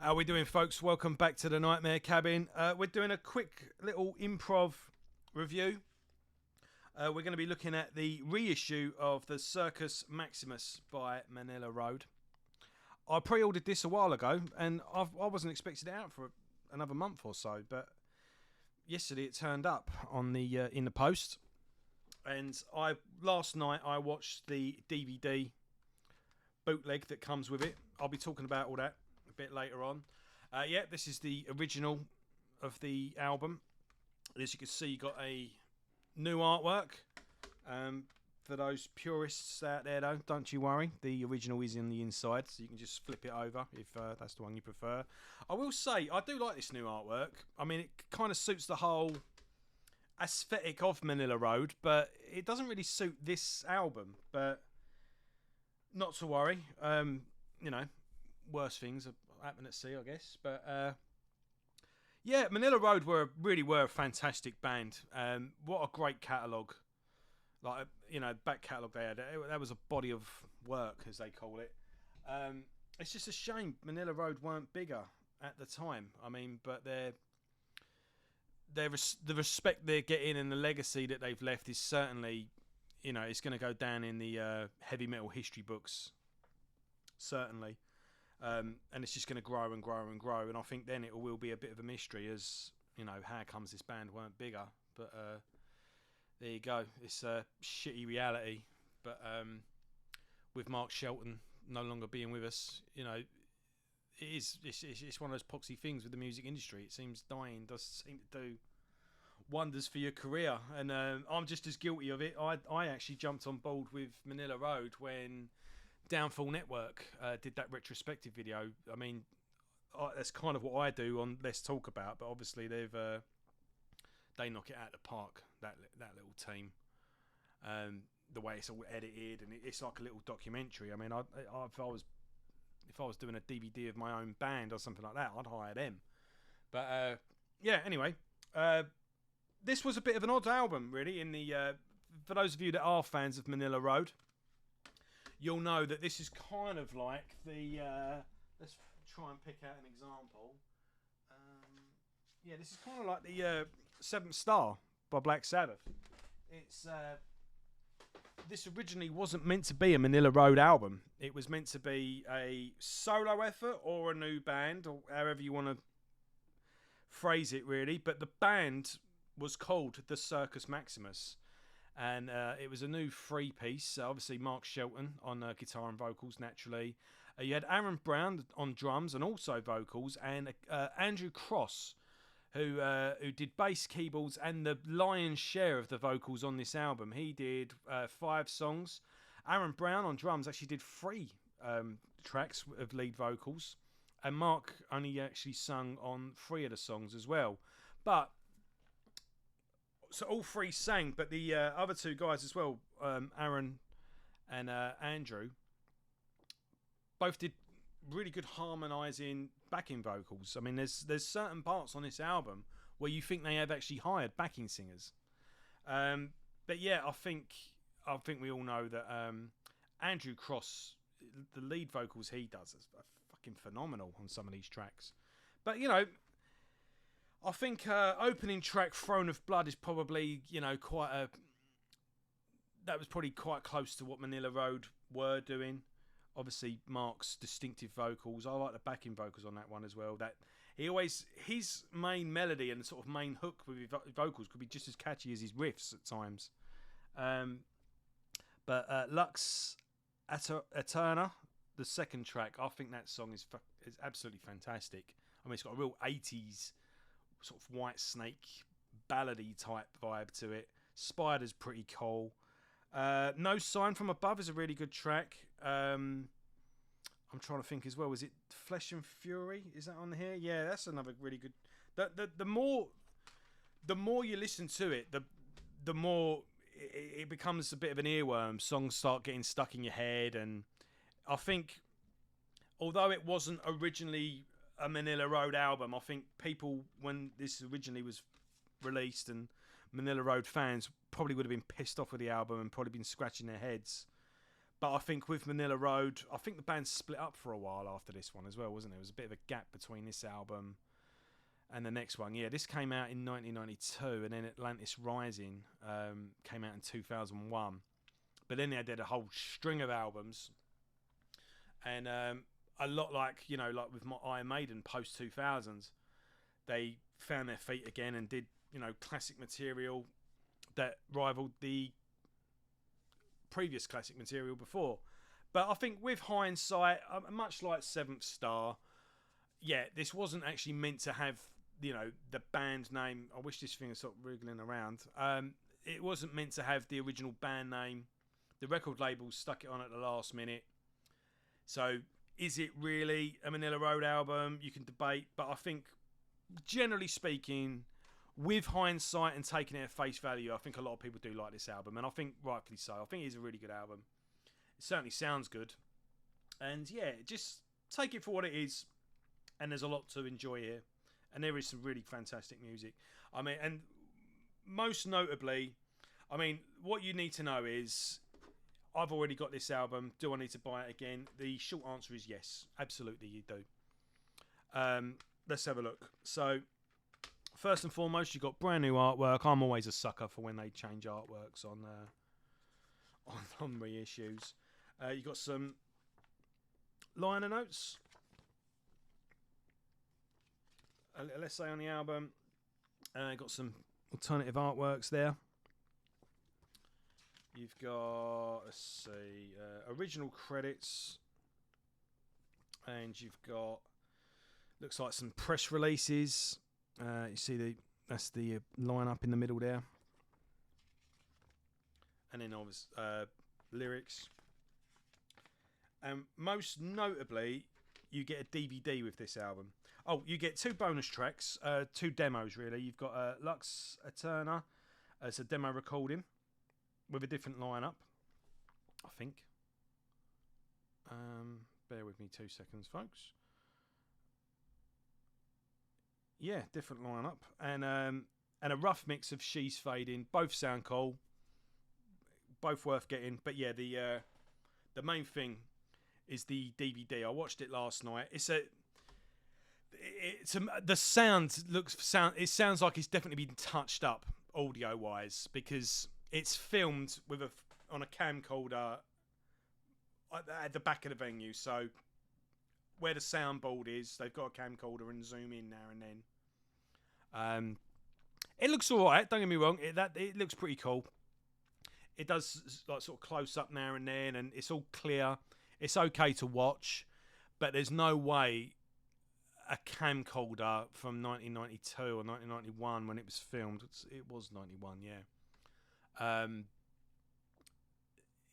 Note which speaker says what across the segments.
Speaker 1: How we doing, folks? Welcome back to the Nightmare Cabin. We're doing a quick little improv review. We're going to be looking at the reissue of the Circus Maximus by Manilla Road. I pre-ordered this a while ago, and I wasn't expecting it out for another month or so, but yesterday it turned up on the in the post. And last night I watched the DVD bootleg that comes with it. I'll be talking about all that a bit later on. This is the original of the album. As you can see, you got a new artwork. For those purists out there, though, don't you worry. The original is in the inside, so you can just flip it over if that's the one you prefer. I will say, I do like this new artwork. I mean, it kind of suits the whole aesthetic of Manilla Road, but it doesn't really suit this album. But not to worry. Worse things happen at sea, I guess. But Manilla Road were a fantastic band. What a great catalogue. Back catalogue they had. That was a body of work, as they call it. It's just a shame Manilla Road weren't bigger at the time. I mean, but the respect they're getting and the legacy that they've left is certainly, it's going to go down in the heavy metal history books. Certainly. And it's just going to grow and grow and grow. And I think then it will be a bit of a mystery as, how comes this band weren't bigger. But there you go. It's a shitty reality. But with Mark Shelton no longer being with us, it's one of those poxy things with the music industry. It seems dying does seem to do wonders for your career. And I'm just as guilty of it. I actually jumped on board with Manilla Road when Downfall Network did that retrospective video. I mean, that's kind of what I do on Let's Talk About, but obviously they knock it out of the park, that little team. The way it's all edited, and it's like a little documentary. I mean, if I was doing a DVD of my own band or something like that, I'd hire them. But anyway, this was a bit of an odd album, really. For those of you that are fans of Manilla Road, you'll know that this is kind of like the... let's try and pick out an example. This is kind of like the Seventh Star by Black Sabbath. It's... this originally wasn't meant to be a Manilla Road album. It was meant to be a solo effort or a new band, or however you want to phrase it, really. But the band was called the Circus Maximus. And it was a new three-piece. Obviously, Mark Shelton on guitar and vocals, naturally. You had Aaron Brown on drums and also vocals, and Andrew Cross, who did bass, keyboards, and the lion's share of the vocals on this album. He did 5 songs. Aaron Brown on drums actually did 3 tracks of lead vocals, and Mark only actually sung on 3 of the songs as well. So all 3 sang, but the other 2 guys as well, Aaron and Andrew, both did really good harmonising backing vocals. I mean, there's certain parts on this album where you think they have actually hired backing singers. I think we all know that Andrew Cross, the lead vocals he does, is fucking phenomenal on some of these tracks. But I think opening track Throne of Blood is probably, that was probably quite close to what Manilla Road were doing. Obviously, Mark's distinctive vocals. I like the backing vocals on that one as well. That his main melody and the sort of main hook with his vocals could be just as catchy as his riffs at times. Lux Eterna, the second track, I think that song is absolutely fantastic. I mean, it's got a real 80s sort of White Snake ballady type vibe to it. Spider's pretty cool. No Sign From Above is a really good track. I'm trying to think as well. Is it Flesh and Fury? Is that on here? Yeah, that's another really good. The more you listen to it, the more it becomes a bit of an earworm. Songs start getting stuck in your head, and I think although it wasn't originally a Manilla Road album, I think people, when this originally was released, and Manilla Road fans probably would have been pissed off with the album and probably been scratching their heads. But I think with Manilla Road, I think the band split up for a while after this one as well, wasn't it? There was a bit of a gap between this album and the next one. Yeah, this came out in 1992, and then Atlantis Rising came out in 2001. But then they did a whole string of albums, and a lot like with my Iron Maiden post 2000s, they found their feet again and did classic material that rivaled the previous classic material before. But I think with hindsight, much like Seventh Star, yeah, this wasn't actually meant to have the band name. I wish this thing had stopped wriggling around. It wasn't meant to have the original band name. The record label stuck it on at the last minute. So is it really a Manilla Road album? You can debate, but I think generally speaking, with hindsight and taking it at face value, I think a lot of people do like this album, and I think rightfully so. I think it is a really good album. It certainly sounds good, and yeah, just take it for what it is. And there's a lot to enjoy here, and there is some really fantastic music. I mean, and most notably, I mean, what you need to know is, I've already got this album. Do I need to buy it again? The short answer is yes, absolutely, you do. Let's have a look. So, first and foremost, you've got brand new artwork. I'm always a sucker for when they change artworks on reissues. You've got some liner notes. Let's say on the album, got some alternative artworks there. You've got, let's see, original credits, and you've got, looks like some press releases. You see that's the line-up in the middle there, and then obviously lyrics. And most notably, you get a DVD with this album. Oh, you get 2 bonus tracks, 2 demos really. You've got Lux Eterna as a demo recording with a different lineup, I think. Bear with me 2 seconds, folks. Yeah, different lineup, and a rough mix of She's Fading. Both sound cool, both worth getting. But yeah, the main thing is the DVD. I watched it last night. The sound it sounds like it's definitely been touched up audio wise, because it's filmed on a camcorder at the back of the venue. So where the soundboard is, they've got a camcorder and zoom in now and then. It looks alright, don't get me wrong, it looks pretty cool. It does like sort of close up now and then, and it's all clear. It's okay to watch, but there's no way a camcorder from 1992 or 1991 when it was filmed. It was 91, yeah.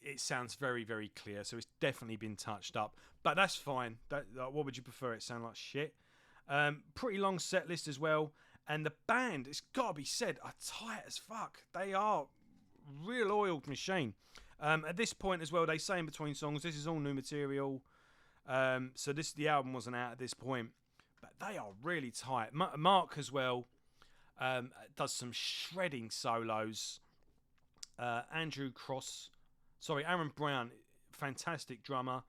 Speaker 1: It sounds very, very clear, so it's definitely been touched up. But that's fine. What would you prefer? It sound like shit. Pretty long set list as well. And the band, it's got to be said, are tight as fuck. They are real oiled machine. At this point as well, they say in between songs, this is all new material. So the album wasn't out at this point. But they are really tight. Mark as well does some shredding solos. Aaron Brown, fantastic drummer.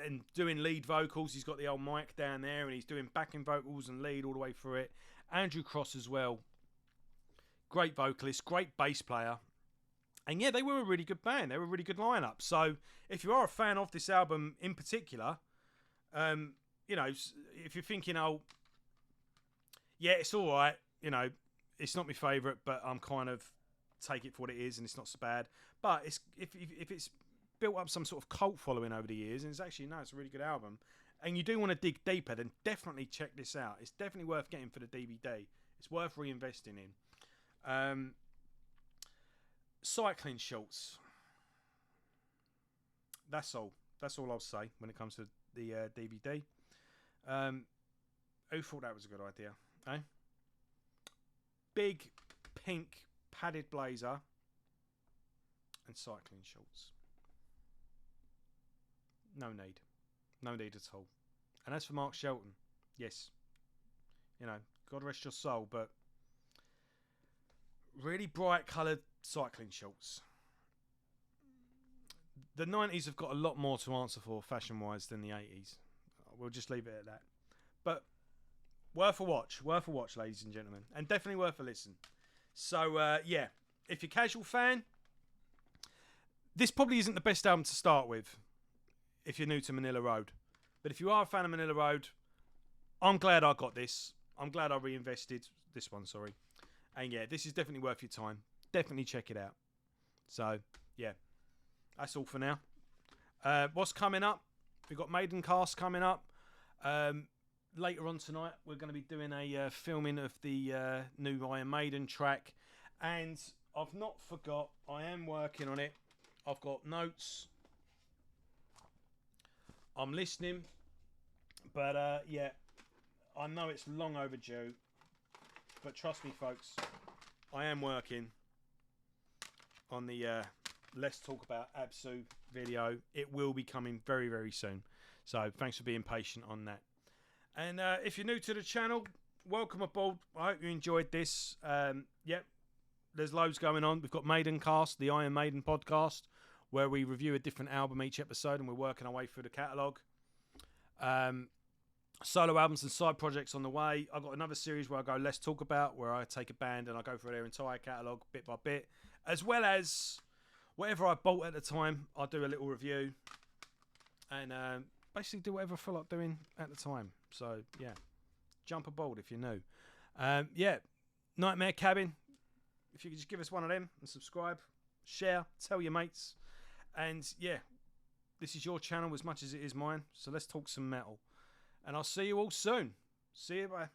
Speaker 1: And doing lead vocals, he's got the old mic down there, and he's doing backing vocals and lead all the way through it. Andrew Cross as well, great vocalist, great bass player, and yeah, they were a really good band. They were a really good lineup. So if you are a fan of this album in particular, if you're thinking, oh, yeah, it's all right, it's not my favourite, but I'm kind of take it for what it is, and it's not so bad. But if it's built up some sort of cult following over the years, and it's a really good album, and you do want to dig deeper, then definitely check this out. It's definitely worth getting for the DVD. It's worth reinvesting in. Cycling shorts. That's all I'll say when it comes to the DVD. Who thought that was a good idea? Eh? Big pink padded blazer and cycling shorts. No need at all. And as for Mark Shelton, yes, God rest your soul, but really bright coloured cycling shorts. the 90s have got a lot more to answer for fashion-wise than the 80s. We'll just leave it at that. But worth a watch, ladies and gentlemen, and definitely worth a listen. So yeah, if you're a casual fan, this probably isn't the best album to start with if you're new to Manilla Road. But if you are a fan of Manilla Road, I'm glad I got this. I'm glad I reinvested this one, sorry. And yeah, this is definitely worth your time. Definitely check it out. So yeah, that's all for now. What's coming up? We've got Maiden Cast coming up. Later on tonight, we're going to be doing a filming of the new Iron Maiden track. And I've not forgot, I am working on it. I've got notes. I'm listening. But yeah, I know it's long overdue. But trust me, folks, I am working on the Let's Talk About Absu video. It will be coming very, very soon. So thanks for being patient on that. And if you're new to the channel, welcome aboard. I hope you enjoyed this. Yep, there's loads going on. We've got Maiden Cast, the Iron Maiden podcast, where we review a different album each episode, and we're working our way through the catalogue. Solo albums and side projects on the way. I've got another series where I go Let's Talk About, where I take a band and I go through their entire catalogue bit by bit, as well as whatever I bought at the time. I'll do a little review and basically do whatever I feel like doing at the time. So yeah, jump aboard if you're new. Yeah, Nightmare Cabin. If you could just give us one of them and subscribe, share, tell your mates. And yeah, this is your channel as much as it is mine. So let's talk some metal. And I'll see you all soon. See you, bye.